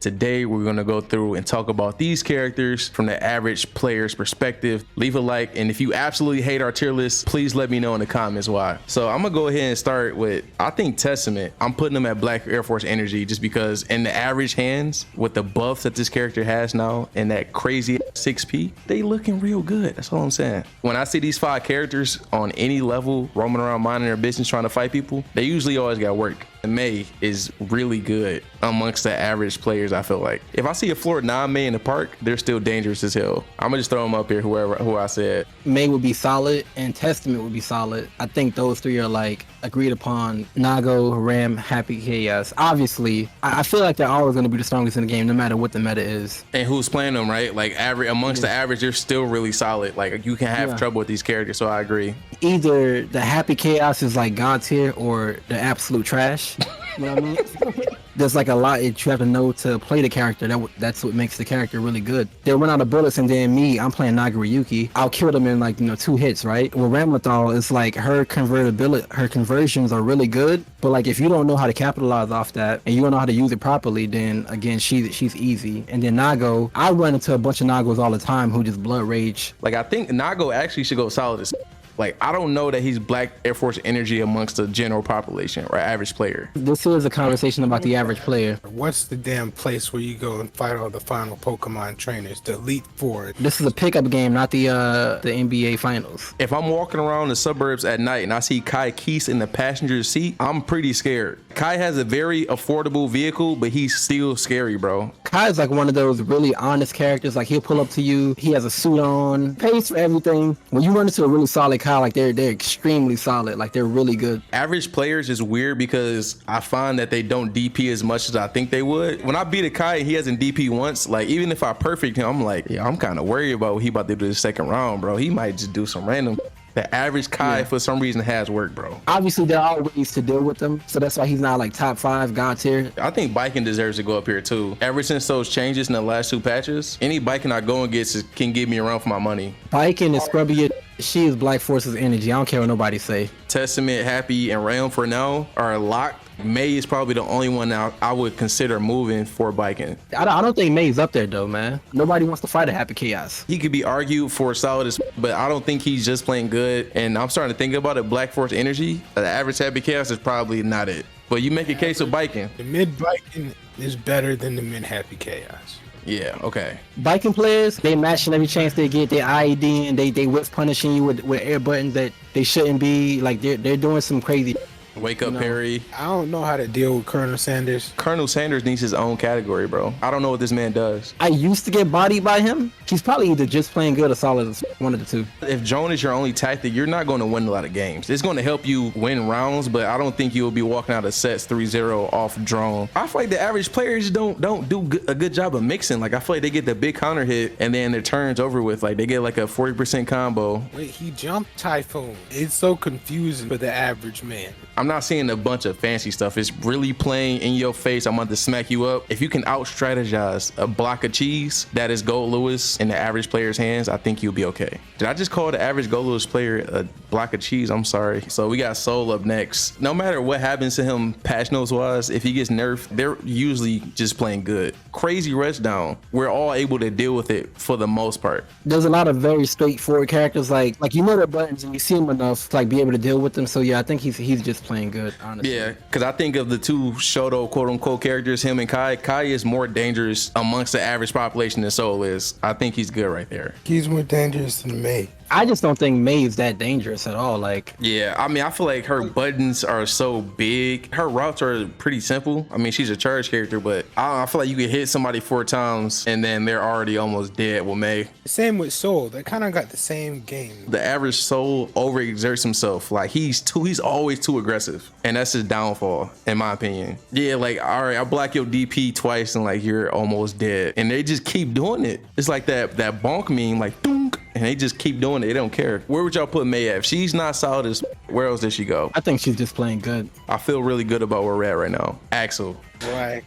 Today, we're going to go through and talk about these characters from the average player's perspective. Leave a like, and if you absolutely hate our tier list, please let me know in the comments why. So I'm going to go ahead and start with, I think Testament. I'm putting them at Black Air Force Energy just because in the average hands, with the buffs that this character has now and that crazy 6P, they looking real good. That's all I'm saying. When I see these 5 characters on any level roaming around minding their business trying to fight people, they usually always got work. May is really good amongst the average players. I feel like if I see a floor 9 May in the park, they're still dangerous as hell. I'm gonna just throw them up here, who I said. May would be solid and Testament would be solid. I think those 3 are like agreed upon. Nago, Ram, Happy Chaos. Obviously, I feel like they're always gonna be the strongest in the game no matter what the meta is. And who's playing them, right? Like average amongst the average, they're still really solid. Like you can have trouble with these characters, so I agree. Either the Happy Chaos is like God tier or the absolute trash. You know what I mean? There's like a lot that you have to know to play the character. That's what makes the character really good. They run out of bullets, and then I'm playing Nagoriyuki. I'll kill them in like 2 hits, right? With Ramlethal, it's like her conversions are really good. But like if you don't know how to capitalize off that and you don't know how to use it properly, then again she's easy. And then Nago, I run into a bunch of Nagos all the time who just blood rage. Like I think Nago actually should go solid as. Like, I don't know that he's Black Air Force Energy amongst the general population or average player. This is a conversation about the average player. What's the damn place where you go and fight all the final Pokemon trainers, the Elite Four? This is a pickup game, not the NBA Finals. If I'm walking around the suburbs at night and I see Kai Keese in the passenger seat, I'm pretty scared. Kai has a very affordable vehicle, but he's still scary, bro. Kai is like one of those really honest characters. Like he'll pull up to you, he has a suit on, pays for everything. When you run into a really solid Kai, like they're extremely solid, like they're really good. Average players is weird because I find that they don't DP as much as I think they would. When I beat a Kai and he hasn't DP once, like even if I perfect him, I'm like, yeah, I'm kind of worried about what he about to do this second round, bro. He might just do some random. The average Kai for some reason has work, bro. Obviously there are ways to deal with them, so that's why he's not like top 5 God tier. I think biking deserves to go up here too. Ever since those changes in the last 2 patches, any biking I go and get can give me a run for my money. Biking is scrubby. She is Black Forces Energy. I don't care what nobody say. Testament, Happy, and Realm for now are locked. May is probably the only one now I would consider moving for biking. I don't think May's up there though, man. Nobody wants to fight a Happy Chaos. He could be argued for solid as, but I don't think he's just playing good. And I'm starting to think about it. Black Force Energy, the average Happy Chaos is probably not it. But you make a case of biking. The mid biking is better than the mid Happy Chaos. Yeah, okay. Biking players, they matching every chance they get. They IED and they whip punishing you with air buttons that they shouldn't be. Like they're doing some crazy. Wake up, Perry. I don't know how to deal with Colonel Sanders. Colonel Sanders needs his own category, bro. I don't know what this man does. I used to get bodied by him. He's probably either just playing good or solid as one of the 2. If drone is your only tactic, you're not going to win a lot of games. It's going to help you win rounds, but I don't think you'll be walking out of sets 3-0 off drone. I feel like the average players don't do a good job of mixing. Like I feel like they get the big counter hit and then their turn's over with. Like they get like a 40% combo. Wait, he jumped Typhoon. It's so confusing for the average man. I'm not seeing a bunch of fancy stuff. It's really playing in your face. I'm about to smack you up. If you can out strategize a block of cheese that is Gold Lewis in the average player's hands, I think you'll be okay. Did I just call the average Gold Lewis player a block of cheese? I'm sorry. So we got Soul up next. No matter what happens to him patch notes wise, if he gets nerfed, they're usually just playing good. Crazy rest down. We're all able to deal with it for the most part. There's a lot of very straightforward characters like you know their buttons and you see them enough to like be able to deal with them. So yeah, I think he's just playing good, honestly. Yeah, because I think of the 2 Shoto quote-unquote characters, him and Kai. Kai is more dangerous amongst the average population than Soul is. I think he's good right there. He's more dangerous than May. I just don't think May is that dangerous at all. Like, yeah, I mean, I feel like her buttons are so big. Her routes are pretty simple. I mean, she's a charge character, but I feel like you could hit somebody 4 times and then they're already almost dead with May. Same with Soul. They kind of got the same game. The average Soul overexerts himself. Like he's always too aggressive, and that's his downfall, in my opinion. Yeah, like all right, I block your DP twice and like you're almost dead, and they just keep doing it. It's like that bonk meme, like dunk. And they just keep doing it. They don't care. Where would y'all put May at? If she's not solid as, where else does she go? I think she's just playing good. I feel really good about where we're at right now. Axel. Right.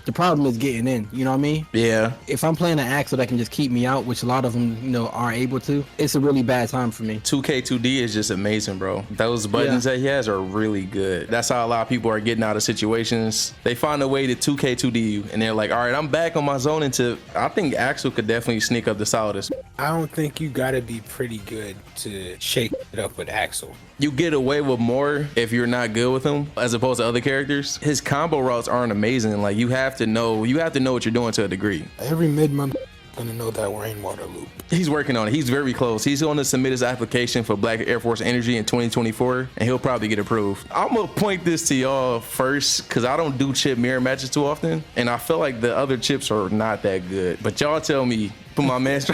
The problem is getting in, you know what I mean? Yeah. If I'm playing an Axel that can just keep me out, which a lot of them, are able to, it's a really bad time for me. 2K2D is just amazing, bro. Those buttons that he has are really good. That's how a lot of people are getting out of situations. They find a way to 2K2D you, and they're like, all right, I'm back on my zone into. I think Axel could definitely sneak up the solidest. I don't think you gotta be pretty good to shake it up with Axel. You get away with more if you're not good with him, as opposed to other characters. His combo routes aren't amazing. Like you have to know what you're doing to a degree. Every mid-month gonna know that rainwater loop. He's working on it. He's very close. He's going to submit his application for Black Air Force Energy in 2024, and he'll probably get approved. I'm gonna point this to y'all first because I don't do chip mirror matches too often, and I feel like the other chips are not that good. But y'all tell me, for my man, he's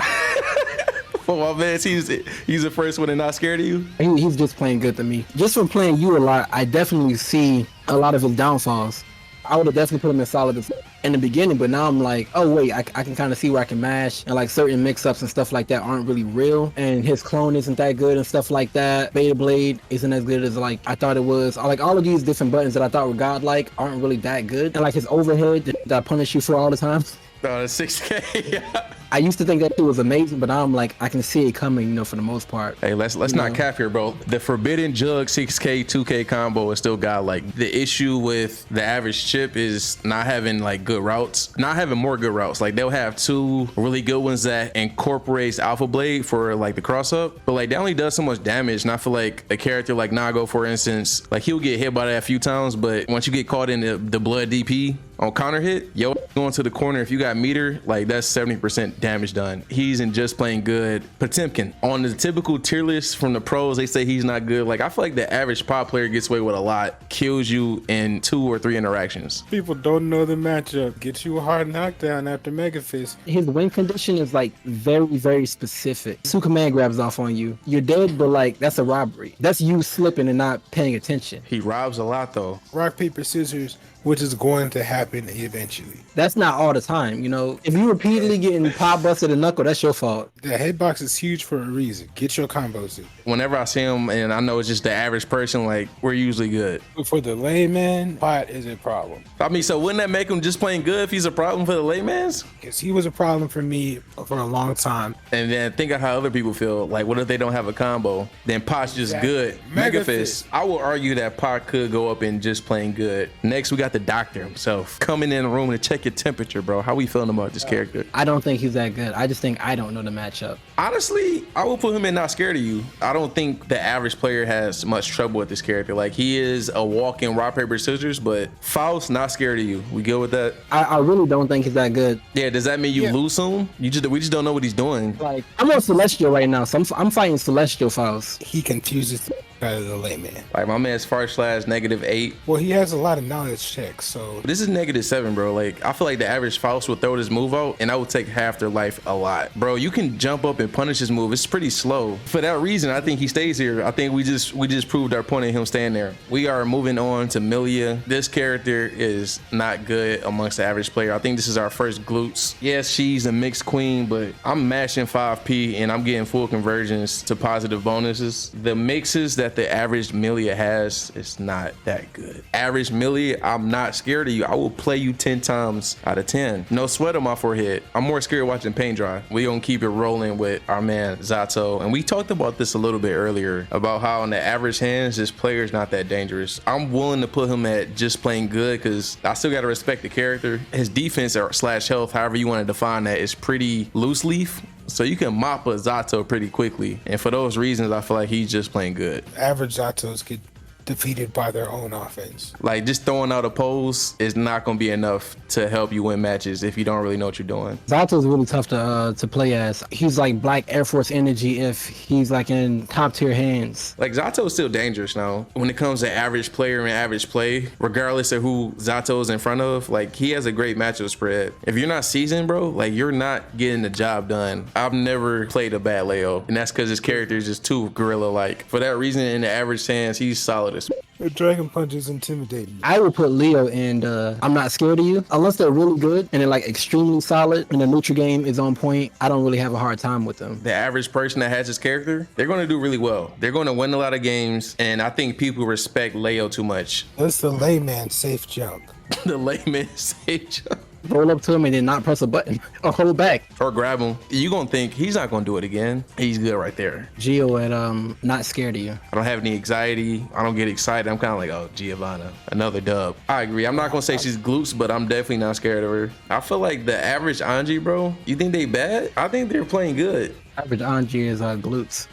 the first one and not scared of you. He's just playing good to me. Just from playing you a lot, I definitely see a lot of his downfalls. I would have definitely put him in solid in the beginning, but now I'm like, oh wait, I can kind of see where I can mash, and like certain mix-ups and stuff like that aren't really real, and his clone isn't that good and stuff like that. Beta Blade isn't as good as like I thought it was. Like all of these different buttons that I thought were godlike aren't really that good, and like his overhead that I punish you for all the time. The 6K. I used to think that shit was amazing, but now I'm like, I can see it coming, for the most part. Hey, let's not cap here, bro. The Forbidden Jug 6K 2K combo is still godlike. The issue with the average chip is not having like good routes, not having more good routes. Like they'll have two really good ones that incorporates Alpha Blade for like the cross up, but like that only does so much damage. And I feel like a character like Nago, for instance, like he'll get hit by that a few times, but once you get caught in the blood DP on counter hit, going to the corner, if you got meter, like that's 70% damage done. He isn't just playing good. Potemkin, on the typical tier list from the pros, they say he's not good. Like I feel like the average pop player gets away with a lot, kills you in 2 or 3 interactions. People don't know the matchup. Get you a hard knockdown after Mega Fist. His win condition is like very, very specific. 2 command grabs off on you. You're dead, but like that's a robbery. That's you slipping and not paying attention. He robs a lot though. Rock, paper, scissors, which is going to happen eventually. That's not all the time, If you repeatedly getting pop busted a knuckle, that's your fault. The hitbox is huge for a reason. Get your combos in. Whenever I see him, and I know it's just the average person, like we're usually good. For the layman, pot is a problem. I mean, so wouldn't that make him just playing good if he's a problem for the laymans? Because he was a problem for me for a long time. And then think of how other people feel. Like, what if they don't have a combo? Then pot's just good. Mega Fist. I will argue that pot could go up in just playing good. Next, we got the doctor himself coming in the room to check your temperature, bro. How we feeling about this character? I don't think he's that good. I just think I don't know the matchup. Honestly, I will put him in not scared of you. I don't think the average player has much trouble with this character. Like, he is a walk-in rock, paper, scissors, but Faust, not scared of you. We good with that? I really don't think he's that good. Yeah, does that mean you lose soon? We just don't know what he's doing. Like, I'm on Celestial right now, so I'm fighting Celestial Faust. He confuses the out of the layman. Like my man's /-8. Well, he has a lot of knowledge checks, so this is -7, bro. Like I feel like the average Faust would throw this move out, and I would take half their life a lot, bro. You can jump up and punish his move. It's pretty slow. For that reason, I think he stays here. I think we just proved our point of him staying there. We are moving on to Milia. This character is not good amongst the average player. I think this is our first glutes. Yes, she's a mixed queen, but I'm mashing 5P and I'm getting full conversions to positive bonuses. The mixes that the average Milia has is not that good. Average Milia, I'm not scared of you. I will play you 10 times out of 10. No sweat on my forehead. I'm more scared watching paint dry. We gonna keep it rolling with our man Zato, and we talked about this a little bit earlier about how in the average hands this player is not that dangerous. I'm willing to put him at just playing good because I still gotta respect the character. His defense or /health, however you want to define that, is pretty loose leaf. So you can mop a Zato pretty quickly. And for those reasons, I feel like he's just playing good. Average Zatos get defeated by their own offense. Like just throwing out a pose is not going to be enough to help you win matches if you don't really know what you're doing. Zato's really tough to play as. He's like Black Air Force energy if he's like in top tier hands. Like Zato is still dangerous now when it comes to average player and average play, regardless of who Zato is in front of. Like he has a great matchup spread. If you're not seasoned, bro, like you're not getting the job done. I've never played a bad Leo, and that's because his character is just too gorilla-like. For that reason, in the average hands, he's solid as. The Dragon Punch is intimidating. I would put Leo and I'm not scared of you. Unless they're really good and they're like extremely solid and the neutral game is on point, I don't really have a hard time with them. The average person that has this character, they're going to do really well. They're going to win a lot of games, and I think people respect Leo too much. That's the layman safe jump. The layman safe jump. roll up to him and then not press a button or hold back. Or grab him. You gonna think he's not gonna do it again. He's good right there. Gio at not scared of you. I don't have any anxiety. I don't get excited. I'm kind of like, oh, Giovanna, another dub. I agree. I'm not gonna say she's glutes, but I'm definitely not scared of her. I feel like the average Anji, bro, you think they bad? I think they're playing good. Average Anji is glutes.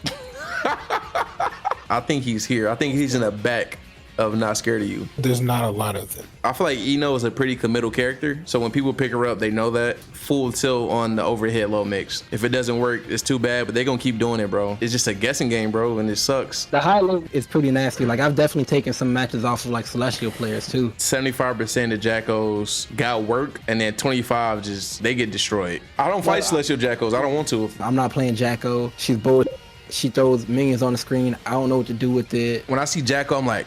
I think he's here. I think he's in the back of not scared of you. There's not a lot of them. I feel like Ino is a pretty committal character. So when people pick her up, they know that. Full tilt on the overhead low mix. If it doesn't work, it's too bad, but they're gonna keep doing it, bro. It's just a guessing game, bro, and it sucks. The high low is pretty nasty. Like I've definitely taken some matches off of like Celestial players too. 75% of Jackos got work, and then 25 just, they get destroyed. I don't fight Celestial Jackos. I don't want to. I'm not playing Jacko. She's bold. She throws minions on the screen. I don't know what to do with it. When I see Jacko, I'm like,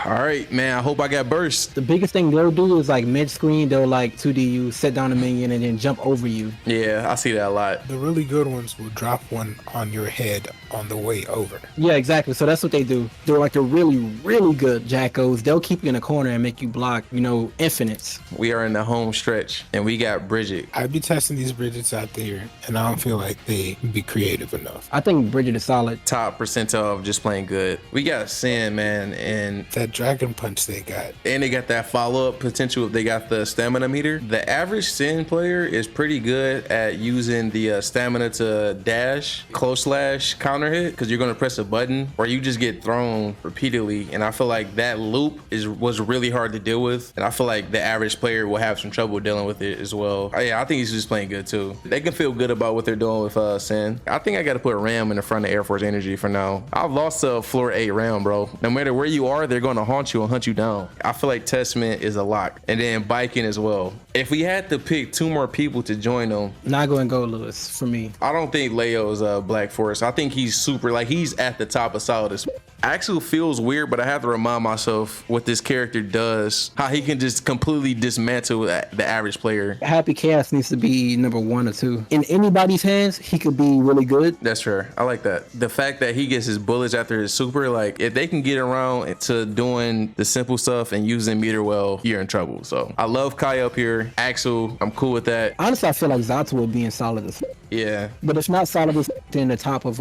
all right, man, I hope I got burst. The biggest thing they'll do is like mid-screen, they'll like 2D you, set down a minion, and then jump over you. Yeah, I see that a lot. The really good ones will drop one on your head on the way over. Yeah, exactly. So that's what they do. They're like the really, really good Jackos. They'll keep you in a corner and make you block, you know, infinites. We are in the home stretch, and we got Bridget. I'd be testing these Bridgets out there, and I don't feel like they be creative enough. I think Bridget is solid. Top percentile of just playing good. We got Sin, man, and That dragon punch they got. they got that follow-up potential if they got the stamina meter. The average Sin player is pretty good at using the stamina to dash, close slash, counter hit, because you're going to press a button or you just get thrown repeatedly. And I feel like that loop was really hard to deal with. And I feel like the average player will have some trouble dealing with it as well. Yeah, I think he's just playing good too. They can feel good about what they're doing with Sin. I think I got to put Ram in the front of Air Force Energy for now. I've lost to floor 8 Ram, bro. No matter where you are, they're going to haunt you and hunt you down. I feel like Testament is a lock. And then biking as well. If we had to pick 2 more people to join them, Not going to go Lewis for me. I don't think Leo's Black Forest. I think he's super, like he's at the top of solid as actually feels weird, but I have to remind myself what this character does, how he can just completely dismantle the average player. Happy Chaos needs to be number 1 or 2. In anybody's hands, he could be really good. That's fair. I like that. The fact that he gets his bullets after his super, like if they can get around to doing the simple stuff and using meter well, you're in trouble. So I love Kai up here. Axel, I'm cool with that. Honestly, I feel like Zato would be in solid as Yeah. but if not solid as in the top of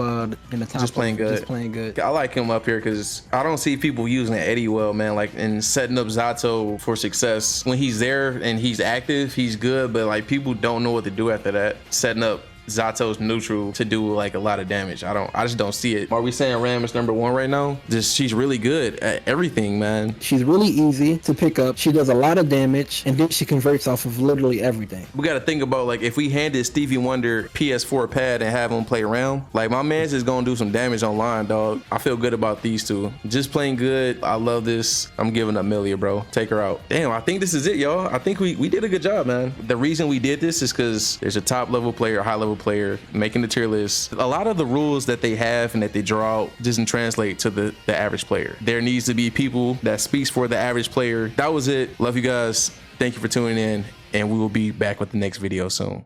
Just playing good. Just playing good. I like him up here because I don't see people using Eddie well, man. Like and setting up Zato for success. When he's there and he's active, he's good. But like people don't know what to do after that. Setting up Zato's neutral to do like a lot of damage. I just don't see it. Are we saying Ram is number 1 right now? She's really good at everything, man. She's really easy to pick up. She does a lot of damage, and then she converts off of literally everything. We got to think about like if we handed Stevie Wonder PS4 pad and have him play around, like my man's is gonna do some damage online, dog. I feel good about these 2. Just playing good. I love this. I'm giving Amelia, bro. Take her out. Damn, I think this is it, y'all. I think we did a good job, man. The reason we did this is because there's a top level player, high level player making the tier list. A lot of the rules that they have and that they draw out doesn't translate to the average player. There needs to be people that speaks for the average player. That was it. Love you guys. Thank you for tuning in, and we will be back with the next video soon.